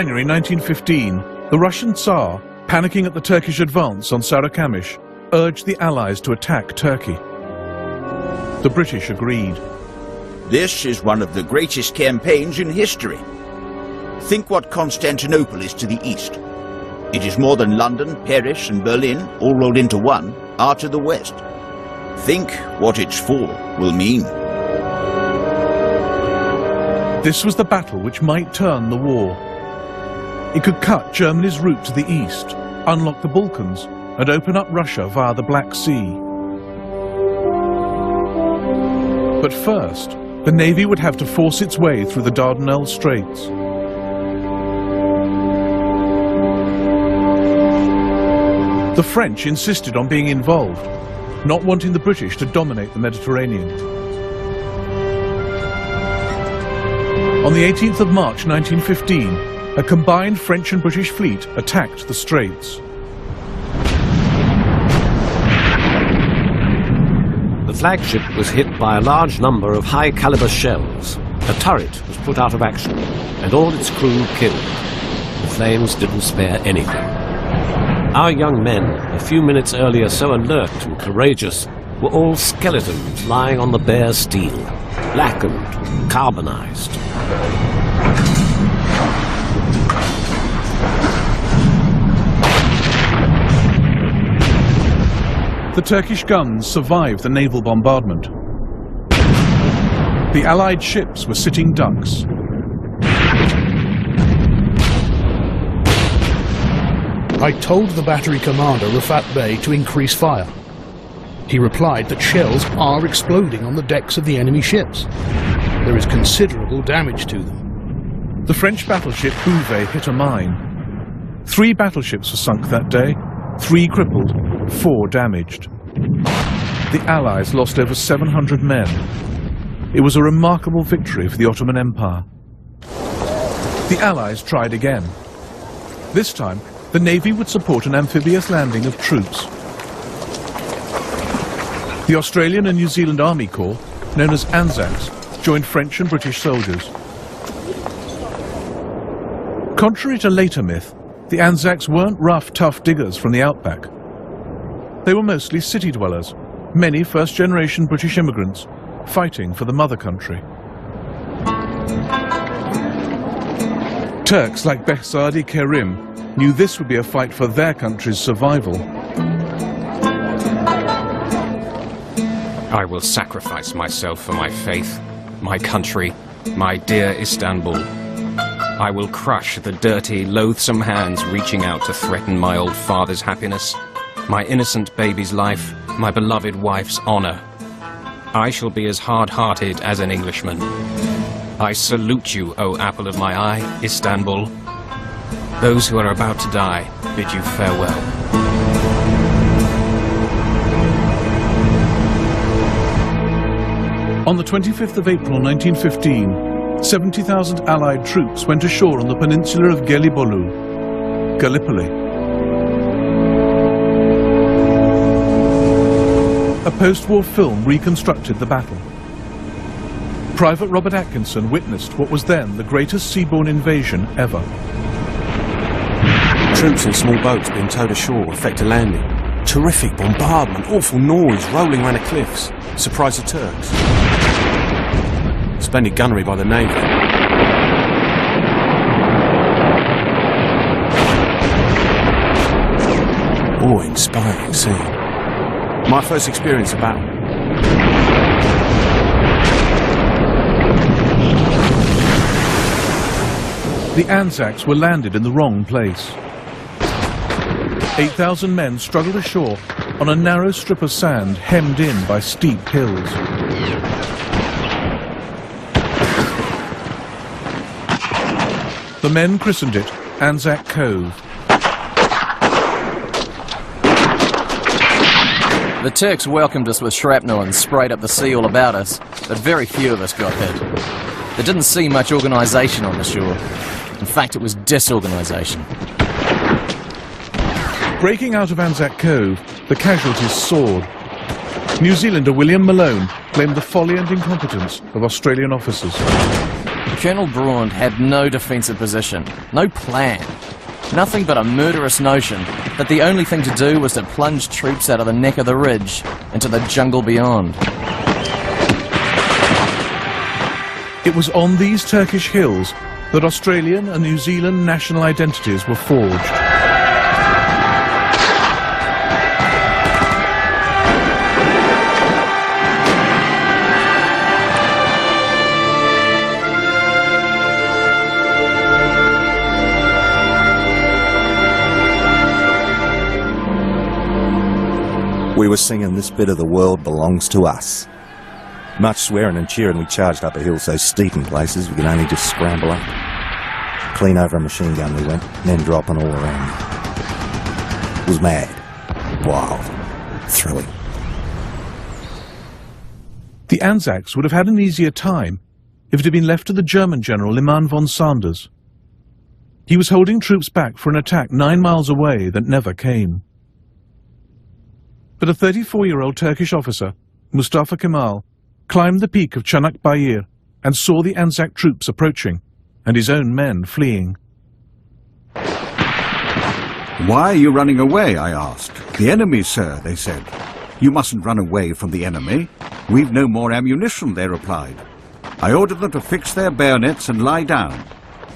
January 1915, the Russian Tsar, panicking at the Turkish advance on Sarıkamış, urged the Allies to attack Turkey. The British agreed. This is one of the greatest campaigns in history. Think what Constantinople is to the east. It is more than London, Paris and Berlin, all rolled into one, are to the west. Think what its fall will mean. This was the battle which might turn the war. It could cut Germany's route to the east, unlock the Balkans, and open up Russia via the Black Sea. But first, the Navy would have to force its way through the Dardanelles Straits. The French insisted on being involved, not wanting the British to dominate the Mediterranean. On the 18th of March 1915, a combined French and British fleet attacked the Straits. The flagship was hit by a large number of high-caliber shells. A turret was put out of action, and all its crew killed. The flames didn't spare anything. Our young men, a few minutes earlier so alert and courageous, were all skeletons lying on the bare steel, blackened, carbonized. The Turkish guns survived the naval bombardment. The Allied ships were sitting ducks. I told the battery commander, Rafat Bey, to increase fire. He replied that shells are exploding on the decks of the enemy ships. There is considerable damage to them. The French battleship Bouvet hit a mine. 3 battleships were sunk that day, 3 crippled, 4 damaged. The Allies lost over 700 men. It was a remarkable victory for the Ottoman Empire. The Allies tried again. This time, the Navy would support an amphibious landing of troops. The Australian and New Zealand Army Corps, known as Anzacs, joined French and British soldiers. Contrary to later myth, the Anzacs weren't rough, tough diggers from the outback. They were mostly city dwellers, many first-generation British immigrants fighting for the mother country. Turks like Behzadi Kerim knew this would be a fight for their country's survival. I will sacrifice myself for my faith, my country, my dear Istanbul. I will crush the dirty, loathsome hands reaching out to threaten my old father's happiness, my innocent baby's life, my beloved wife's honor. I shall be as hard-hearted as an Englishman. I salute you, O apple of my eye, Istanbul. Those who are about to die bid you farewell. On the 25th of April 1915, 70,000 Allied troops went ashore on the peninsula of Gelibolu, Gallipoli. A post-war film reconstructed the battle. Private Robert Atkinson witnessed what was then the greatest seaborne invasion ever. Troops in small boats being towed ashore effect a landing. Terrific bombardment, awful noise rolling around the cliffs. Surprise the Turks. Splendid gunnery by the Navy. Awe-inspiring scene. My first experience of battle. The Anzacs were landed in the wrong place. 8,000 men struggled ashore on a narrow strip of sand hemmed in by steep hills. The men christened it Anzac Cove. The Turks welcomed us with shrapnel and sprayed up the sea all about us, but very few of us got hit. There didn't seem much organisation on the shore. In fact, it was disorganisation. Breaking out of Anzac Cove, the casualties soared. New Zealander William Malone blamed the folly and incompetence of Australian officers. Colonel Braund had no defensive position, no plan. Nothing but a murderous notion that the only thing to do was to plunge troops out of the neck of the ridge into the jungle beyond. It was on these Turkish hills that Australian and New Zealand national identities were forged. We were singing "This Bit of the World Belongs to Us." Much swearing and cheering, we charged up a hill so steep in places we could only just scramble up. Clean over a machine gun we went, men dropping all around. It was mad, wild, thrilling. The Anzacs would have had an easier time if it had been left to the German general Liman von Sanders. He was holding troops back for an attack 9 miles away that never came. But a 34-year-old Turkish officer, Mustafa Kemal, climbed the peak of Çanakkale and saw the Anzac troops approaching and his own men fleeing. "Why are you running away?" I asked. "The enemy, sir," they said. "You mustn't run away from the enemy. We've no more ammunition," they replied. I ordered them to fix their bayonets and lie down.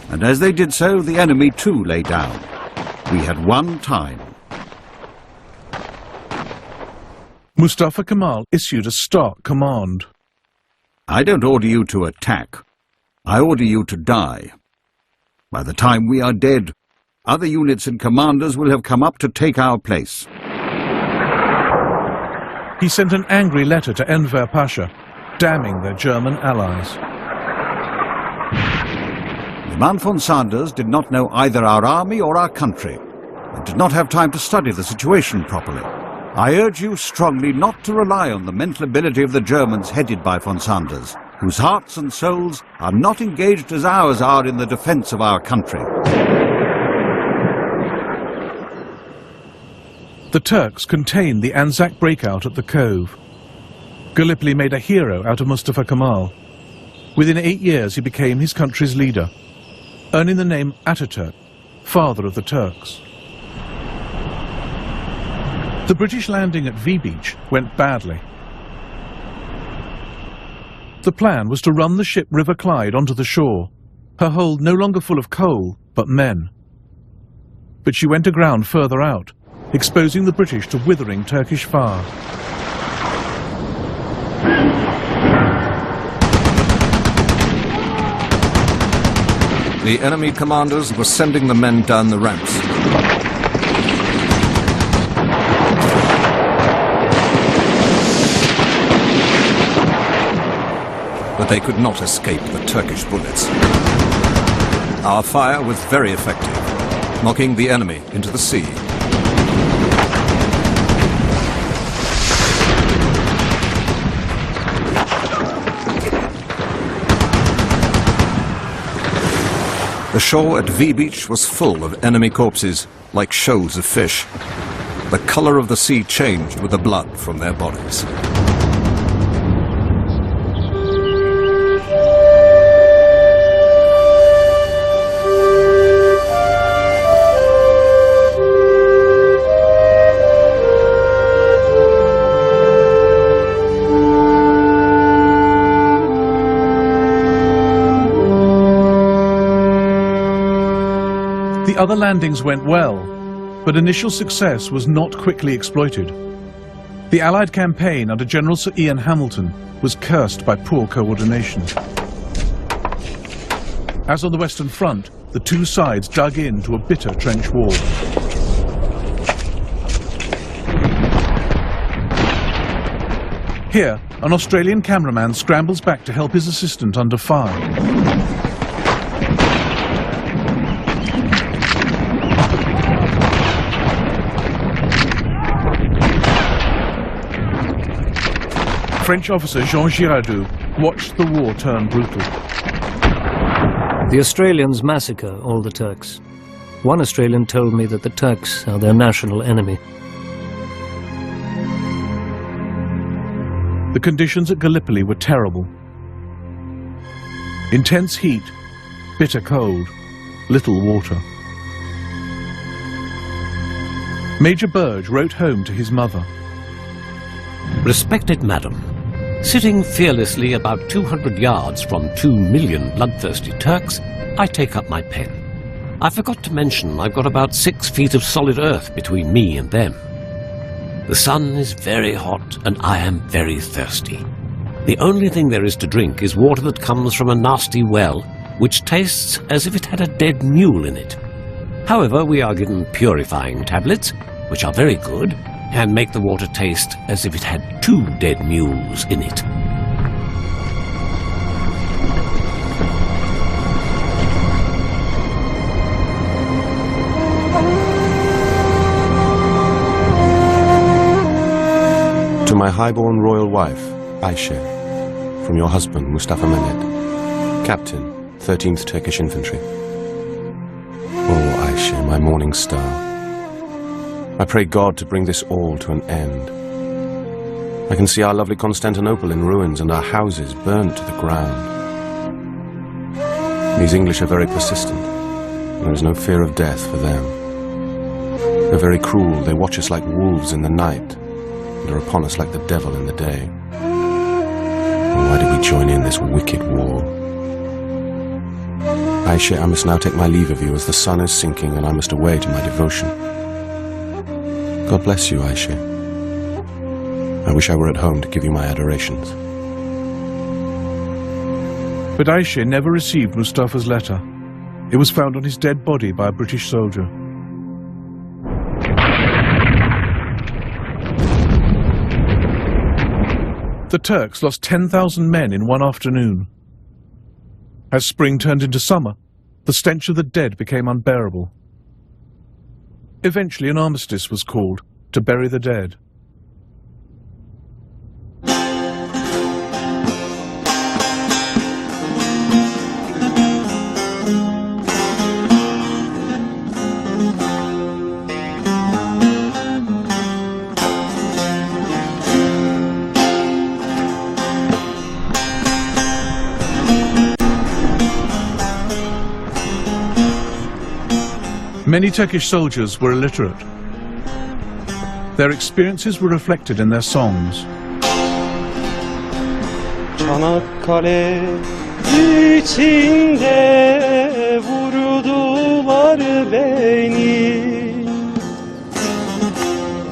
And as they did so, the enemy too lay down. We had won time. Mustafa Kemal issued a stark command. "I don't order you to attack. I order you to die. By the time we are dead, other units and commanders will have come up to take our place." He sent an angry letter to Enver Pasha, damning their German allies. Liman von Sanders did not know either our army or our country, and did not have time to study the situation properly. I urge you strongly not to rely on the mental ability of the Germans headed by von Sanders, whose hearts and souls are not engaged as ours are in the defense of our country. The Turks contained the Anzac breakout at the Cove. Gallipoli made a hero out of Mustafa Kemal. Within 8 years he became his country's leader, earning the name Ataturk, father of the Turks. The British landing at V Beach went badly. The plan was to run the ship River Clyde onto the shore, her hold no longer full of coal, but men. But she went aground further out, exposing the British to withering Turkish fire. The enemy commanders were sending the men down the ramps. But they could not escape the Turkish bullets. Our fire was very effective, knocking the enemy into the sea. The shore at V Beach was full of enemy corpses, like shoals of fish. The color of the sea changed with the blood from their bodies. The other landings went well, but initial success was not quickly exploited. The Allied campaign under General Sir Ian Hamilton was cursed by poor coordination. As on the Western Front, the two sides dug into a bitter trench war. Here, an Australian cameraman scrambles back to help his assistant under fire. French officer Jean Giraudoux watched the war turn brutal. The Australians massacre all the Turks. One Australian told me that the Turks are their national enemy. The conditions at Gallipoli were terrible. Intense heat, bitter cold, little water. Major Burge wrote home to his mother. Respected Madam, sitting fearlessly about 200 yards from 2 million bloodthirsty Turks, I take up my pen. I forgot to mention I've got about 6 feet of solid earth between me and them. The sun is very hot and I am very thirsty. The only thing there is to drink is water that comes from a nasty well, which tastes as if it had a dead mule in it. However, we are given purifying tablets, which are very good, and make the water taste as if it had 2 dead mules in it. To my highborn royal wife, Ayşe, from your husband, Mustafa Mehmed, Captain, 13th Turkish Infantry. Oh, Ayşe, my morning star. I pray God to bring this all to an end. I can see our lovely Constantinople in ruins and our houses burnt to the ground. These English are very persistent. There is no fear of death for them. They're very cruel. They watch us like wolves in the night and are upon us like the devil in the day. Why did we join in this wicked war? Ayşe, I must now take my leave of you as the sun is sinking and I must away to my devotion. God bless you, Ayşe. I wish I were at home to give you my adorations. But Ayşe never received Mustafa's letter. It was found on his dead body by a British soldier. The Turks lost 10,000 men in one afternoon. As spring turned into summer, the stench of the dead became unbearable. Eventually an armistice was called to bury the dead. Many Turkish soldiers were illiterate. Their experiences were reflected in their songs. Çanakkale içinde vurdular beni.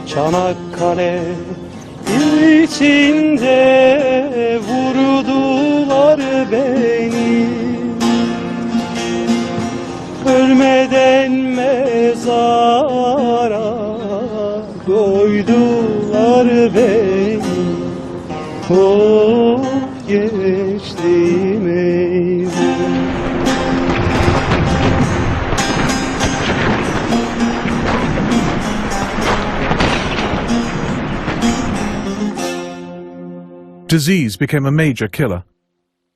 Çanakkale içinde vurdular beni. Ölmeden mezara koydular beni. Oh geçtiğim evi. Disease became a major killer,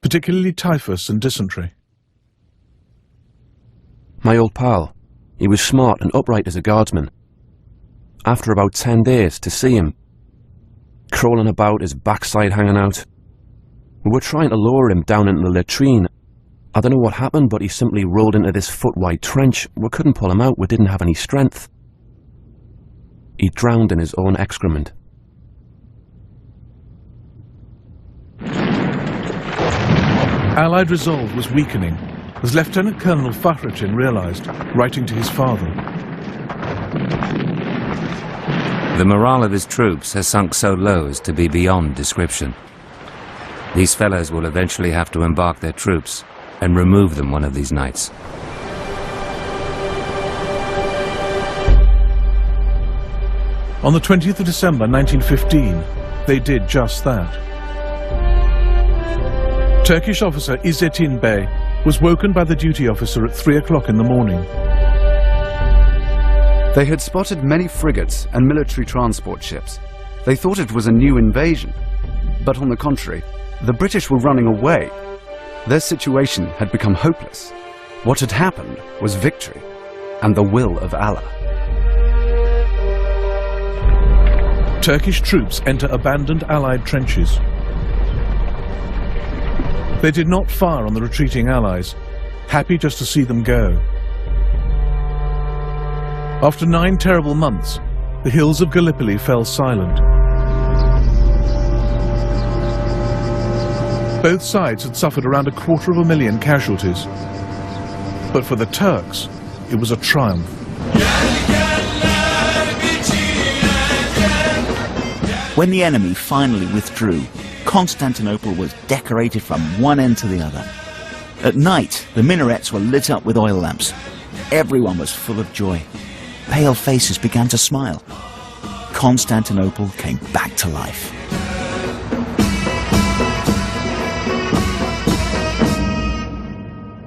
particularly typhus and dysentery. My old pal, he was smart and upright as a guardsman. After about 10 days, to see him crawling about, his backside hanging out. We were trying to lower him down into the latrine. I don't know what happened, but he simply rolled into this foot-wide trench. We couldn't pull him out, we didn't have any strength. He drowned in his own excrement. Allied resolve was weakening, as Lieutenant Colonel Fahrettin realized, writing to his father. The morale of his troops has sunk so low as to be beyond description. These fellows will eventually have to embark their troops and remove them one of these nights. On the 20th of December 1915, they did just that. Turkish officer İzzettin Bey was woken by the duty officer at 3 o'clock in the morning. They had spotted many frigates and military transport ships. They thought it was a new invasion. But on the contrary, the British were running away. Their situation had become hopeless. What had happened was victory and the will of Allah. Turkish troops enter abandoned Allied trenches. They did not fire on the retreating Allies, happy just to see them go. After 9 terrible months, the hills of Gallipoli fell silent. Both sides had suffered around 250,000 casualties. But for the Turks, it was a triumph. When the enemy finally withdrew, Constantinople was decorated from one end to the other. At night, the minarets were lit up with oil lamps. Everyone was full of joy. Pale faces began to smile. Constantinople came back to life.